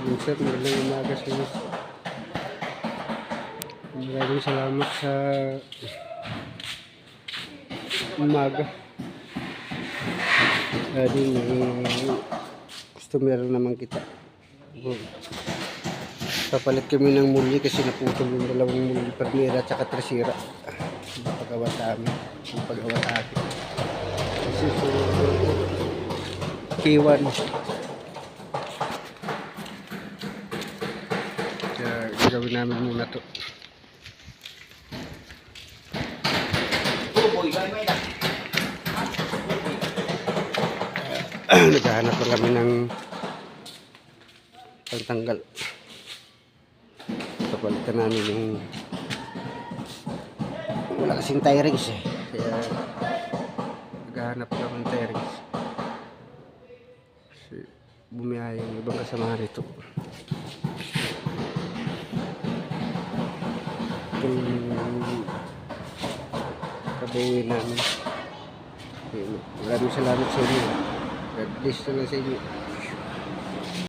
Sir, magandang umaga sa inyo. Maraming salamat sa umaga. May customer naman kita. Papalit kami ng muli kasi naputol yung dalawang muli, Primera at saka Tercera. Pagawa sa amin. Pagawa sa akin. Kasi K1. Kaya gagawin namin muna to. Naghahanap pa kami ng pagtanggal. Papalitan namin yung wala kasing tyrings eh. Kaya naghahanap pa kami ng tyrings. Kasi bumiyahe yung ibang kasama rito. Itong kabuuin namin. Maraming salamat sa inyo. God bless na lang sa inyo.